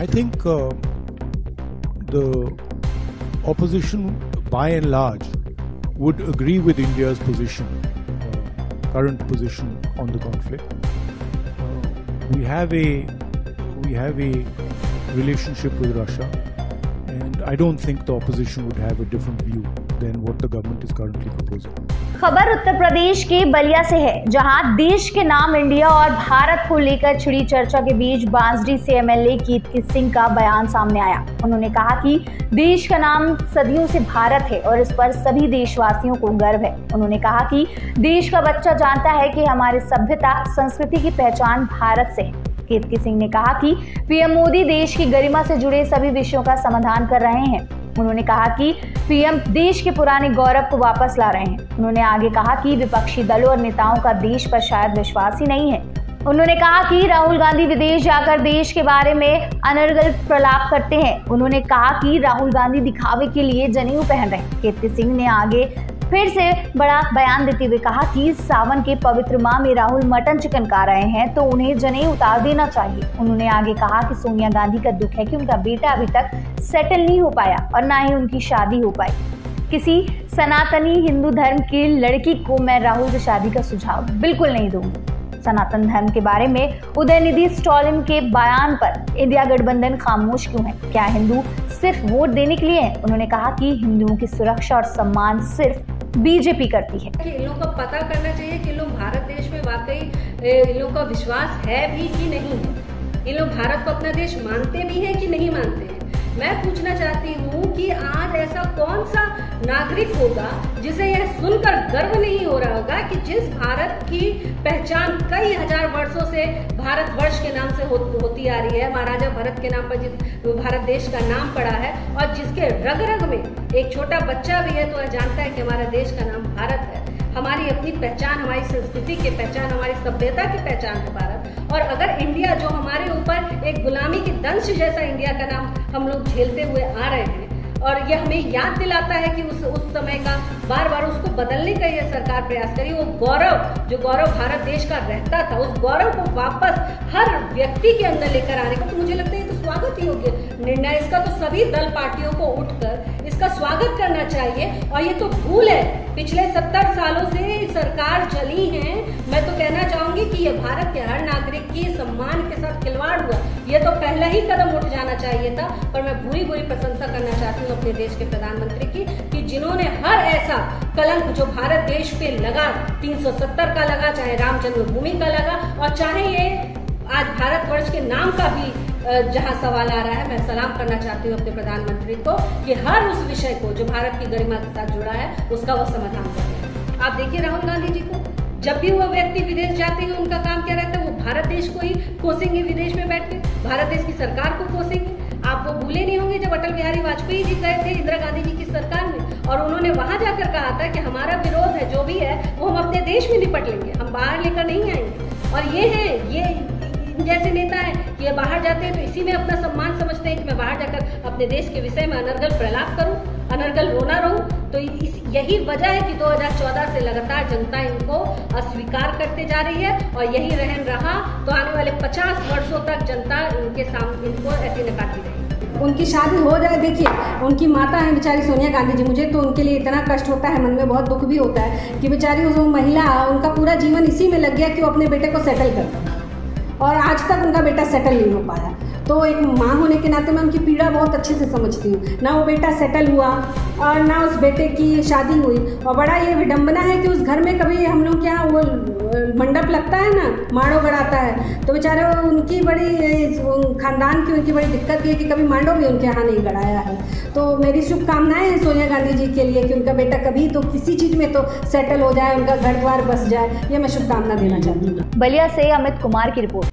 I think the opposition by and large would agree with India's position, current position on the conflict. We have a relationship with Russia, and I don't think the opposition would have a different view than what the government is currently proposing. खबर उत्तर प्रदेश के बलिया से है, जहां देश के नाम India और भारत को लेकर छिड़ी चर्चा के बीच बांसडी से एमएलए कीर्ति सिंह का बयान सामने आया। उन्होंने कहा कि देश का नाम सदियों से भारत है और इस पर सभी देशवासियों को गर्व है। उन्होंने कहा कि देश का बच्चा जानता है कि हमारी सभ्यता संस्कृति की पहचान भारत से है। कीर्ति सिंह ने कहा कि पीएम मोदी देश की गरिमा से जुड़े सभी विषयों का समाधान कर रहे हैं। उन्होंने कहा कि पीएम देश के पुराने गौरव को वापस ला रहे हैं। उन्होंने आगे कहा कि विपक्षी दलों और नेताओं का देश पर शायद विश्वास ही नहीं है। उन्होंने कहा कि राहुल गांधी विदेश जाकर देश के बारे में अनर्गल प्रलाप करते हैं। उन्होंने कहा कि राहुल गांधी दिखावे के लिए जनेऊ पहन रहे हैं। कीर्ति सिंह ने आगे फिर से बड़ा बयान देते हुए कहा कि सावन के पवित्र माह में राहुल मटन चिकन खा रहे हैं तो उन्हें जनेऊ उतार देना चाहिए। उन्होंने आगे कहा कि सोनिया गांधी का दुख है कि उनका बेटा अभी तक सेटल नहीं हो पाया और ना ही उनकी शादी हो पाई। किसी सनातनी हिंदू धर्म की लड़की को मैं राहुल की शादी का सुझाव बिल्कुल नहीं दूंगी। सनातन धर्म के बारे में उदयनिधि स्टालिन के बयान पर इंडिया गठबंधन खामोश क्यों है? क्या हिंदू सिर्फ वोट देने के लिए है? उन्होंने कहा कि हिंदुओं की सुरक्षा और सम्मान सिर्फ बीजेपी करती है। इन लोगों को पता करना चाहिए कि लोग भारत देश में वाकई इन लोगों का विश्वास है भी कि नहीं है। इन लोग भारत को अपना देश मानते भी हैं कि नहीं मानते हैं। मैं पूछना चाहती हूँ कि आज ऐसा कौन सा नागरिक होगा जिसे यह सुनकर गर्व नहीं हो रहा होगा कि जिस भारत की पहचान कई हजार वर्षों से भारतवर्ष के नाम से होती आ रही है, महाराजा भरत के नाम पर जिस भारत देश का नाम पड़ा है और जिसके रग रग में एक छोटा बच्चा भी है तो वह जानता है कि हमारा देश का नाम भारत है। हमारी अपनी पहचान, हमारी संस्कृति की पहचान, हमारी सभ्यता की पहचान है भारत। और अगर इंडिया जो हमारे ऊपर एक गुलामी की दंश जैसा इंडिया का नाम हम लोग झेलते हुए आ रहे हैं और यह हमें याद दिलाता है कि उस समय का बार बार उसको बदलने का यह सरकार प्रयास करी। वो गौरव जो गौरव भारत देश का रहता था, उस गौरव को वापस हर व्यक्ति के अंदर लेकर आने का तो मुझे लगता है ये तो स्वागत ही योग्य निर्णय। इसका तो सभी दल पार्टियों को उठकर इसका स्वागत करना चाहिए। और ये तो भूल है, पिछले 70 सालों से सरकार चली है। मैं तो कहना चाहूंगी कि ये भारत के हर नागरिक की सम्मान के साथ खिलवाड़ हुआ। ये तो पहला ही कदम उठ जाना चाहिए था। पर मैं पूरी प्रशंसा करना चाहती हूँ अपने देश के प्रधानमंत्री की कि जिन्होंने हर ऐसा कलंक जो भारत देश पे लगा, 370 का लगा, चाहे राम जन्मभूमि का लगा और चाहे ये आज भारतवर्ष के नाम का भी जहां सवाल आ रहा है, मैं सलाम करना चाहती हूँ अपने प्रधानमंत्री को कि हर उस विषय को जो भारत की गरिमा के साथ जुड़ा है उसका वो समाधान कर रहे हैं। आप देखिए राहुल गांधी जी को, जब भी वो व्यक्ति विदेश जाते हैं उनका काम क्या रहता है? वो भारत देश को ही कोसेंगे, विदेश में बैठ के भारत देश की सरकार को कोसेंगे। आप वो भूले नहीं होंगे जब अटल बिहारी वाजपेयी जी गए थे इंदिरा गांधी जी की सरकार में और उन्होंने वहां जाकर कहा था कि हमारा विरोध है जो भी है वो हम अपने देश में निपट लेंगे, हम बाहर लेकर नहीं आएंगे। और ये जैसे नेता है कि ये बाहर जाते हैं तो इसी में अपना सम्मान समझते हैं कि मैं बाहर जाकर अपने देश के विषय में अनर्गल प्रलाप करूं, अनर्गल रोना रहूं। तो यही वजह है कि 2014 से लगातार जनता इनको अस्वीकार करते जा रही है और यही रहन रहा तो आने वाले 50 वर्षों तक जनता इनके सामने इनको ऐसी नकारती रहेगी। उनकी शादी हो जाए, देखिए उनकी माता है बेचारी सोनिया गांधी जी, मुझे तो उनके लिए इतना कष्ट होता है, मन में बहुत दुख भी होता है कि बेचारी वो महिला, उनका पूरा जीवन इसी में लग गया कि वो अपने बेटे को सेटल कर दे और आज तक उनका बेटा सेटल नहीं हो पाया। तो एक माँ होने के नाते मैं उनकी पीड़ा बहुत अच्छे से समझती हूँ। ना वो बेटा सेटल हुआ और ना उस बेटे की शादी हुई और बड़ा ये विडम्बना है कि उस घर में कभी हम लोग के यहाँ वो मंडप लगता है ना, मांडो गड़ाता है, तो बेचारे उनकी बड़ी खानदान की उनकी बड़ी दिक्कत ये कि कभी मांडो भी उनके यहाँ नहीं गड़ाया है। तो मेरी शुभकामनाएं हैं सोनिया गांधी जी के लिए कि उनका बेटा कभी तो किसी चीज़ में तो सेटल हो जाए, उनका घर द्वार बस जाए, ये मैं शुभकामना देना चाहती हूँ। बलिया से अमित कुमार की रिपोर्ट।